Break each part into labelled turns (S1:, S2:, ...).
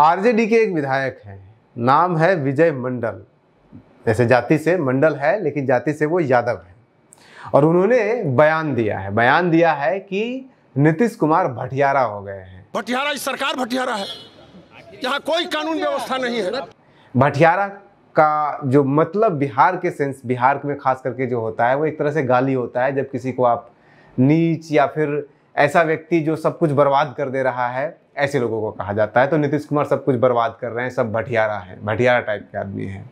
S1: RJD के एक विधायक हैं, नाम है विजय मंडल। जैसे जाति से मंडल है लेकिन जाति से वो यादव है। और उन्होंने बयान दिया है कि नीतीश कुमार भटियारा हो गए हैं।
S2: भटियारा इस सरकार भटियारा है, यहाँ कोई कानून व्यवस्था नहीं है। भटियारा
S1: का जो मतलब बिहार के सेंस, बिहार में खास करके जो होता है वो एक तरह से गाली होता है। जब किसी को आप नीच या फिर ऐसा व्यक्ति जो सब कुछ बर्बाद कर दे रहा है, ऐसे लोगों को कहा जाता है। तो नीतीश कुमार सब कुछ बर्बाद कर रहे हैं, सब भटियारा है, भटियारा टाइप के आदमी हैं।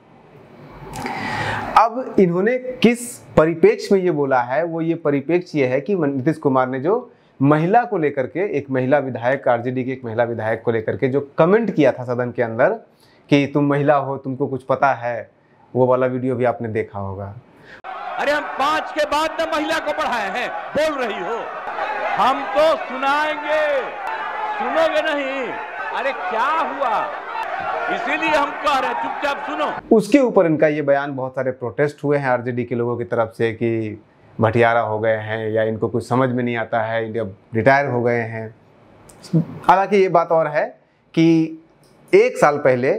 S1: अब इन्होंने किस परिप्रेक्ष्य में ये बोला है, वो ये परिप्रेक्ष्य ये है कि नीतीश कुमार ने जो महिला को लेकर के, एक महिला विधायक, आरजेडी की एक महिला विधायक को लेकर के जो कमेंट किया था सदन के अंदर कि तुम महिला हो, तुमको कुछ पता है, वो वाला वीडियो भी आपने देखा होगा।
S3: अरे हम 5 के बाद न महिला को बढ़ाए हैं, बोल रही हो, हम तो सुनाएंगे, सुनोगे नहीं। अरे क्या हुआ, इसीलिए हम कह रहे हैं चुपचाप सुनो।
S1: उसके ऊपर इनका ये बयान, बहुत सारे प्रोटेस्ट हुए हैं आरजेडी के लोगों की तरफ से कि भटियारा हो गए हैं या इनको कुछ समझ में नहीं आता है, इंडिया रिटायर हो गए हैं। हालांकि ये बात और है कि 1 साल पहले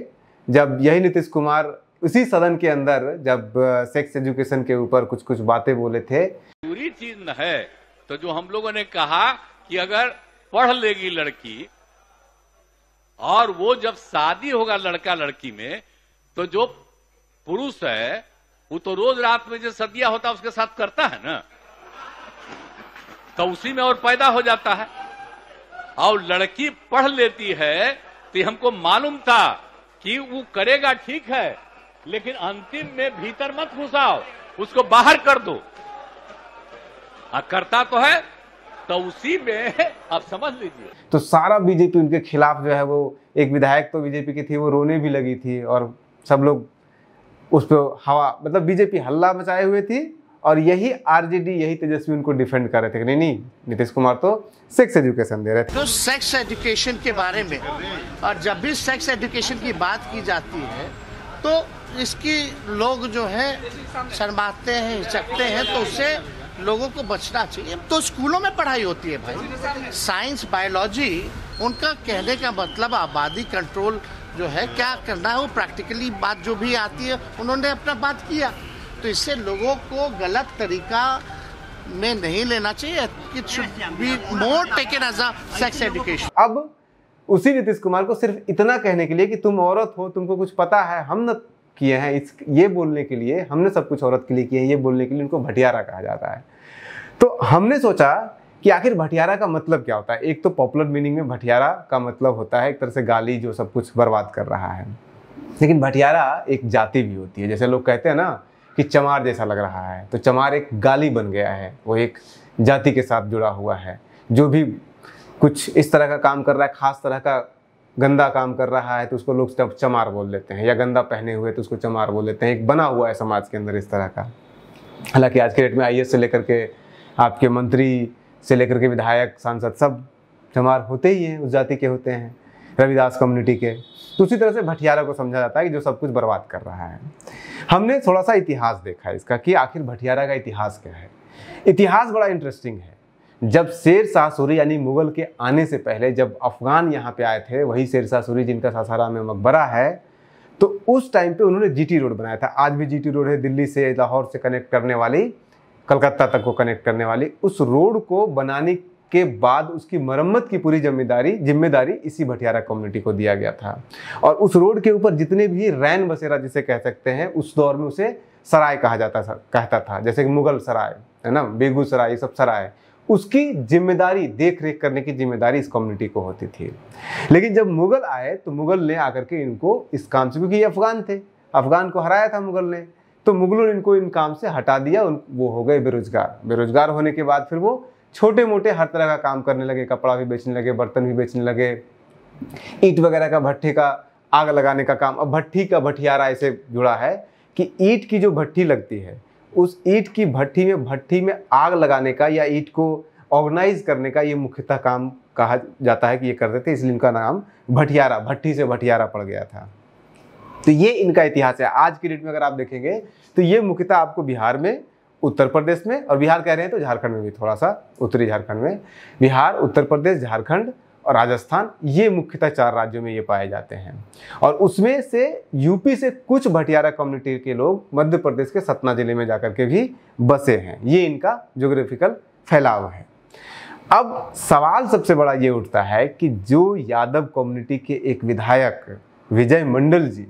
S1: जब यही नीतीश कुमार उसी सदन के अंदर जब सेक्स एजुकेशन के ऊपर कुछ कुछ बातें बोले थे,
S3: पूरी चीज न है तो जो हम लोगों ने कहा कि अगर पढ़ लेगी लड़की और वो जब शादी होगा लड़का लड़की में, तो जो पुरुष है वो तो रोज रात में जो सदिया होता है उसके साथ करता है ना, तो उसी में और पैदा हो जाता है। और लड़की पढ़ लेती है तो हमको मालूम था कि वो करेगा, ठीक है, लेकिन अंतिम में भीतर मत घुसाओ, उसको बाहर कर दो। करता तो है तो उसी में आप समझ लीजिए।
S1: तो सारा बीजेपी उनके खिलाफ जो है, वो एक विधायक तो बीजेपी की थी, वो रोने भी लगी थी और सब लोग उस पर हवा, मतलब बीजेपी हल्ला मचाए हुए थी। और यही आरजेडी, यही तेजस्वी उनको डिफेंड कर रहे थे कि नहीं नहीं, नीतीश कुमार तो सेक्स एजुकेशन दे रहे थे।
S4: तो सेक्स एजुकेशन के बारे में, और जब भी सेक्स एजुकेशन की बात की जाती है तो इसकी लोग जो है शर्माते हैं, हिचकते हैं, तो उससे लोगों को बचना चाहिए। तो स्कूलों में पढ़ाई होती है भाई, साइंस, बायोलॉजी। उनका कहने का मतलब आबादी कंट्रोल जो है, क्या करना है वो प्रैक्टिकली बात जो भी आती है उन्होंने अपना बात किया। तो इससे लोगों को गलत तरीका में नहीं लेना चाहिए। It should be more taken as a sex education.
S1: अब उसी नीतीश कुमार को सिर्फ इतना कहने के लिए कि तुम औरत हो, तुमको कुछ पता है, हम न किए हैं, ये बोलने के लिए, हमने सब कुछ औरत के लिए किए हैं, ये बोलने के लिए उनको भटियारा कहा जाता है। तो हमने सोचा कि आखिर भटियारा का मतलब क्या होता है। एक तो पॉपुलर मीनिंग में भटियारा का मतलब होता है एक तरह से गाली, जो सब कुछ बर्बाद कर रहा है। लेकिन भटियारा एक जाति भी होती है। जैसे लोग कहते हैं ना कि चमार जैसा लग रहा है, तो चमार एक गाली बन गया है, वो एक जाति के साथ जुड़ा हुआ है। जो भी कुछ इस तरह का काम कर रहा है, खास तरह का गंदा काम कर रहा है, तो उसको लोग चमार बोल देते हैं, या गंदा पहने हुए तो उसको चमार बोल देते हैं। एक बना हुआ है समाज के अंदर इस तरह का। हालांकि आज के डेट में आईएएस से लेकर के आपके मंत्री से लेकर के विधायक, सांसद, सब चमार होते ही हैं, उस जाति के होते हैं, रविदास कम्युनिटी के। तो उसी तरह से भटियारा को समझा जाता है कि जो सब कुछ बर्बाद कर रहा है। हमने थोड़ा सा इतिहास देखा इसका कि आखिर भटियारा का इतिहास क्या है। इतिहास बड़ा इंटरेस्टिंग है। जब शेर शाह सूरी यानी मुगल के आने से पहले जब अफगान यहाँ पे आए थे, वही शेर शाह सूरी जिनका सासाराम में मकबरा है, तो उस टाइम पे उन्होंने जीटी रोड बनाया था। आज भी जीटी रोड है, दिल्ली से लाहौर से कनेक्ट करने वाली, कलकत्ता तक को कनेक्ट करने वाली। उस रोड को बनाने के बाद उसकी मरम्मत की पूरी जिम्मेदारी इसी भटियारा कम्युनिटी को दिया गया था। और उस रोड के ऊपर जितने भी रैन बसेरा जिसे कह सकते हैं, उस दौर में उसे सराय कहता था। जैसे कि मुगल सराय है ना, बेगूसराय, ये सब सराय, उसकी जिम्मेदारी, देख रेख करने की जिम्मेदारी इस कम्युनिटी को होती थी। लेकिन जब मुगल आए तो मुगल ने आकर के इनको इस काम से, क्योंकि ये अफगान थे, अफगान को हराया था मुगल ने, तो मुगलों ने इनको इन काम से हटा दिया। वो हो गए बेरोजगार होने के बाद फिर वो छोटे मोटे हर तरह का काम करने लगे, कपड़ा भी बेचने लगे, बर्तन भी बेचने लगे, ईंट वगैरह का, भट्ठी का आग लगाने का काम। अब भट्ठी का भटियारा ऐसे जुड़ा है कि ईंट की जो भट्ठी लगती है, उस ईंट की भट्ठी में आग लगाने का या ईंट को ऑर्गेनाइज करने का ये मुख्यतः काम कहा जाता है कि ये करते थे, इसलिए इनका नाम भटियारा, भट्ठी से भटियारा पड़ गया था। तो ये इनका इतिहास है। आज की डेट में अगर आप देखेंगे तो ये मुख्यतः आपको बिहार में, उत्तर प्रदेश में, और बिहार कह रहे हैं तो झारखंड में भी, थोड़ा सा उत्तरी झारखंड में, बिहार, उत्तर प्रदेश, झारखंड और राजस्थान, ये मुख्यतः 4 राज्यों में ये पाए जाते हैं। और उसमें से यूपी से कुछ भटियारा कम्युनिटी के लोग मध्य प्रदेश के सतना जिले में जाकर के भी बसे हैं। ये इनका ज्योग्राफिकल फैलाव है। अब सवाल सबसे बड़ा ये उठता है कि जो यादव कम्युनिटी के एक विधायक विजय मंडल जी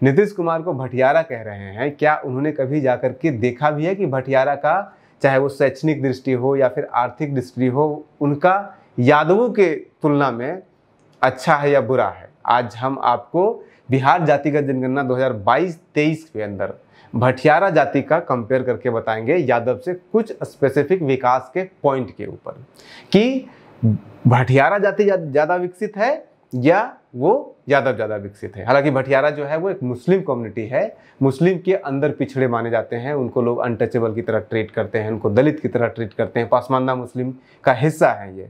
S1: नीतीश कुमार को भटियारा कह रहे हैं, क्या उन्होंने कभी जाकर के देखा भी है कि भटियारा का, चाहे वो शैक्षणिक दृष्टि हो या फिर आर्थिक दृष्टि हो, उनका यादवों के तुलना में अच्छा है या बुरा है? आज हम आपको बिहार जातिगत जनगणना 2022-23 के अंदर भटियारा जाति का कंपेयर करके बताएंगे यादव से कुछ स्पेसिफिक विकास के पॉइंट के ऊपर कि भटियारा जाति ज़्यादा विकसित है या वो यादव ज़्यादा विकसित है। हालांकि भटियारा जो है वो एक मुस्लिम कम्युनिटी है, मुस्लिम के अंदर पिछड़े माने जाते हैं, उनको लोग अनटचेबल की तरह ट्रीट करते हैं, उनको दलित की तरह ट्रीट करते हैं, पासमानदा मुस्लिम का हिस्सा है ये,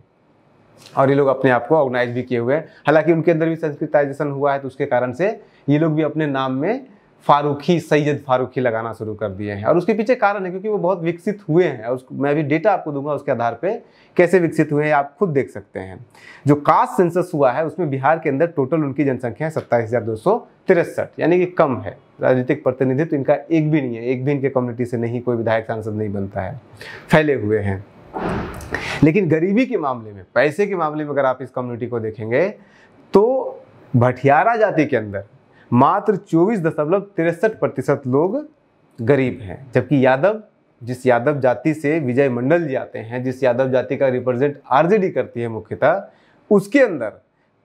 S1: और ये लोग अपने आप को ऑर्गेनाइज भी किए हुए हैं। हालांकि उनके अंदर भी संस्कृताइजेशन हुआ है, तो उसके कारण से ये लोग भी अपने नाम में फारूकी, सैयद फारूकी लगाना शुरू कर दिए हैं। और उसके पीछे कारण है क्योंकि वो बहुत विकसित हुए हैं, और मैं भी डेटा आपको दूंगा उसके आधार पे कैसे विकसित हुए हैं आप खुद देख सकते हैं। जो कास्ट सेंसस हुआ है उसमें बिहार के अंदर टोटल उनकी जनसंख्या है 27,263, यानी कि कम है। राजनीतिक प्रतिनिधित्व इनका एक भी नहीं है, एक भी इनके कम्युनिटी से नहीं, कोई विधायक सांसद नहीं बनता है, फैले हुए हैं। लेकिन गरीबी के मामले में, पैसे के मामले में अगर आप इस कम्युनिटी को देखेंगे तो भटियारा जाति के अंदर मात्र 24.63% लोग गरीब हैं, जबकि यादव, जिस यादव जाति से विजय मंडल जी आते हैं, जिस यादव जाति का रिप्रेजेंट आरजेडी करती है मुख्यतः, उसके अंदर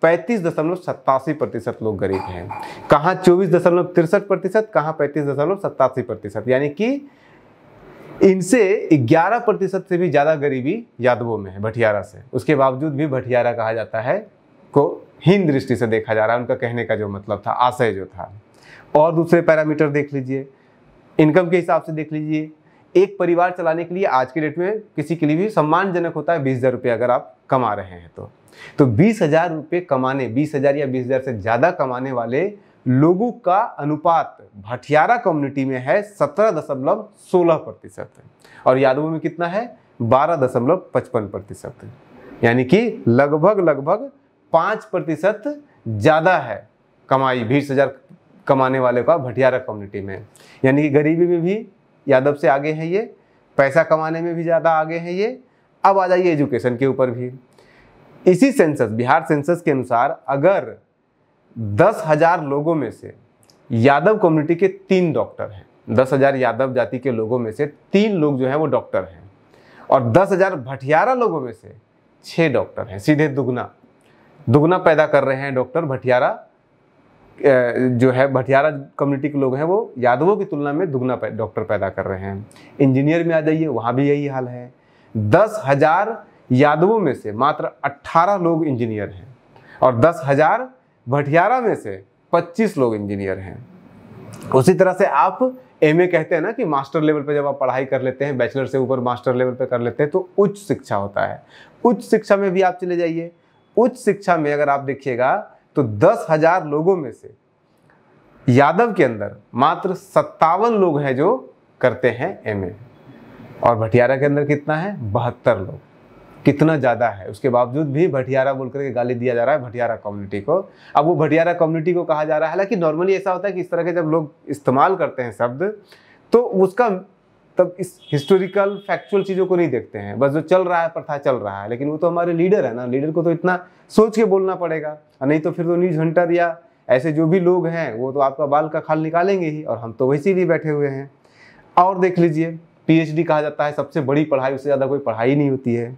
S1: 35.87% लोग गरीब हैं। कहाँ 24.63%, कहाँ 35.87%, यानी कि इनसे 11% से भी ज़्यादा गरीबी यादवों में है भटियारा से। उसके बावजूद भी भटियारा कहा जाता है को हीन दृष्टि से देखा जा रहा है, उनका कहने का जो मतलब था, आशय जो था। और दूसरे पैरामीटर देख लीजिए, इनकम के हिसाब से देख लीजिए। एक परिवार चलाने के लिए आज के डेट में किसी के लिए भी सम्मानजनक होता है 20,000 रुपये अगर आप कमा रहे हैं तो 20,000 रुपये कमाने, 20,000 या 20,000 से ज़्यादा कमाने वाले लोगों का अनुपात भटियारा कम्युनिटी में है 17.16%, और यादवों में कितना है 12.55%, यानी कि लगभग 5% ज़्यादा है कमाई 20,000 कमाने वाले का भटियारा कम्युनिटी में। यानी कि गरीबी में भी यादव से आगे हैं ये, पैसा कमाने में भी ज़्यादा आगे हैं ये। अब आ जाइए एजुकेशन के ऊपर भी। इसी सेंसस, बिहार सेंसस के अनुसार अगर 10,000 लोगों में से यादव कम्युनिटी के 3 डॉक्टर हैं, 10,000 यादव जाति के लोगों में से 3 लोग जो हैं वो डॉक्टर हैं, और 10,000 भटियारा लोगों में से 6 डॉक्टर हैं, सीधे दुगना पैदा कर रहे हैं डॉक्टर। भटियारा जो है, भटियारा कम्युनिटी के लोग हैं वो यादवों की तुलना में दुगना डॉक्टर पैदा कर रहे हैं। इंजीनियर में आ जाइए, वहाँ भी यही हाल है। 10,000 यादवों में से मात्र 18 लोग इंजीनियर हैं, और 10,000 भटियारा में से 25 लोग इंजीनियर हैं। उसी तरह से आप एमए कहते हैं ना कि मास्टर लेवल पे जब आप पढ़ाई कर लेते हैं, बैचलर से ऊपर मास्टर लेवल पे कर लेते हैं तो उच्च शिक्षा होता है। उच्च शिक्षा में भी आप चले जाइए, उच्च शिक्षा में अगर आप देखिएगा तो 10,000 लोगों में से यादव के अंदर मात्र 57 लोग हैं जो करते हैं एमए, और भटियारा के अंदर कितना है 72 लोग। कितना ज़्यादा है, उसके बावजूद भी भटियारा बोल करके गाली दिया जा रहा है भटियारा कम्युनिटी को। अब वो भटियारा कम्युनिटी को कहा जा रहा है, हालांकि नॉर्मली ऐसा होता है कि इस तरह के जब लोग इस्तेमाल करते हैं शब्द तो उसका तब इस हिस्टोरिकल फैक्चुअल चीज़ों को नहीं देखते हैं, बस जो चल रहा है प्रथा चल रहा है। लेकिन वो तो हमारे लीडर है ना, लीडर को तो इतना सोच के बोलना पड़ेगा, नहीं तो फिर तो न्यूज़ हंटर या ऐसे जो भी लोग हैं वो तो आपका बाल का खाल निकालेंगे ही, और हम तो वैसे ही बैठे हुए हैं। और देख लीजिए, PhD कहा जाता है सबसे बड़ी पढ़ाई, उससे ज़्यादा कोई पढ़ाई नहीं होती है।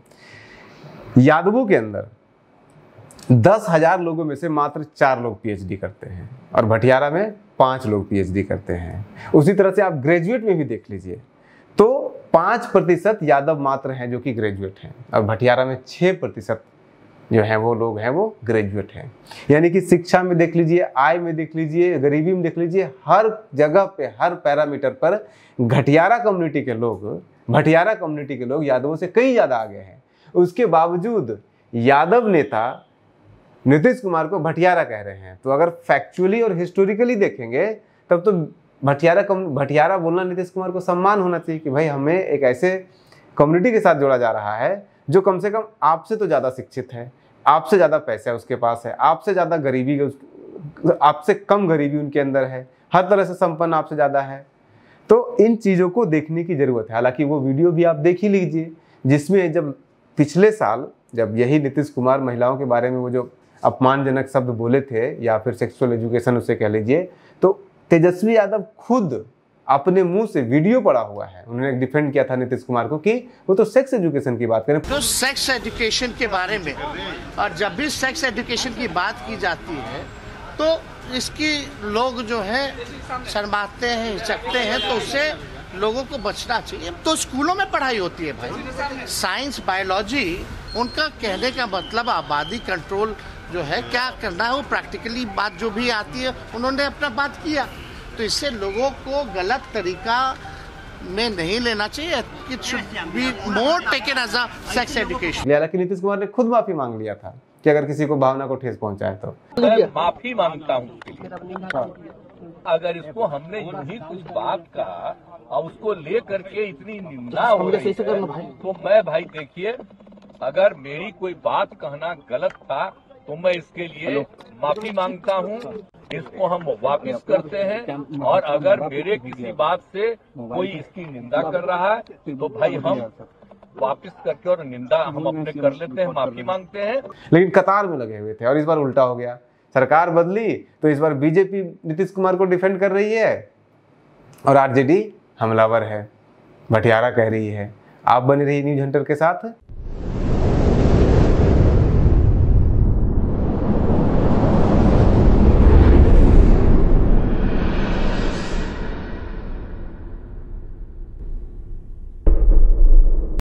S1: यादवों के अंदर 10,000 लोगों में से मात्र 4 लोग PhD करते हैं, और भटियारा में 5 लोग PhD करते हैं। उसी तरह से आप ग्रेजुएट में भी देख लीजिए तो 5% यादव मात्र हैं जो कि ग्रेजुएट हैं, और भटियारा में 6% जो हैं वो लोग हैं वो ग्रेजुएट हैं। यानी कि शिक्षा में देख लीजिए, आय में देख लीजिए, गरीबी में देख लीजिए, हर जगह पे, हर पैरामीटर पर भटियारा कम्युनिटी के लोग यादवों से कई ज़्यादा आगे हैं। उसके बावजूद यादव नेता नीतीश कुमार को भटियारा कह रहे हैं। तो अगर फैक्चुअली और हिस्टोरिकली देखेंगे तब तो भटियारा बोलना नीतीश कुमार को सम्मान होना चाहिए कि भाई हमें एक ऐसे कम्युनिटी के साथ जोड़ा जा रहा है जो कम से कम आपसे तो ज़्यादा शिक्षित है, आपसे ज़्यादा पैसा है उसके पास है, आपसे ज़्यादा गरीबी, आपसे कम गरीबी उनके अंदर है, हर तरह से संपन्न आपसे ज़्यादा है। तो इन चीज़ों को देखने की ज़रूरत है। हालांकि वो वीडियो भी आप देख ही लीजिए, जिसमें जब पिछले साल जब यही नीतीश कुमार महिलाओं के बारे में वो जो अपमानजनक शब्द बोले थे या फिर सेक्सुअल एजुकेशन उसे कह लीजिए, तो तेजस्वी यादव खुद अपने मुंह से वीडियो पड़ा हुआ है, उन्होंने डिफेंड किया था नीतीश कुमार को कि वो तो सेक्स एजुकेशन की बात करें।
S4: तो सेक्स एजुकेशन के बारे में, और जब भी सेक्स एजुकेशन की बात की जाती है तो इसकी लोग जो है शर्माते हैं, हिचकते हैं, तो उससे लोगों को बचना चाहिए। तो स्कूलों में पढ़ाई होती है भाई, साइंस बायोलॉजी, उनका कहने का मतलब आबादी कंट्रोल जो है क्या करना है, वो प्रैक्टिकली बात जो भी आती है उन्होंने अपना बात किया। तो इससे लोगों को गलत तरीका में नहीं लेना चाहिए। It should be more taken as a sex education.
S1: हालांकि नीतीश कुमार ने खुद माफी मांग लिया था कि अगर किसी को भावना को ठेस पहुंचाए तो।
S5: मैं माफी मांगता हूँ अगर इसको हमने यूं ही कुछ बात कहा और उसको ले करके इतनी निंदा हो रही है, तो मैं भाई देखिए, अगर मेरी कोई बात कहना गलत था तो मैं इसके लिए माफी मांगता हूँ। इसको हम वापस करते हैं, और अगर मेरे किसी बात से कोई इसकी निंदा कर रहा है तो भाई हम वापस करके और निंदा हम अपने कर लेते हैं, माफी मांगते हैं।
S1: लेकिन कतार में लगे हुए थे और इस बार उल्टा हो गया, सरकार बदली तो इस बार बीजेपी नीतीश कुमार को डिफेंड कर रही है और आरजेडी हमलावर है, भटियारा कह रही है। आप बने रहिए न्यूज हंटर के साथ।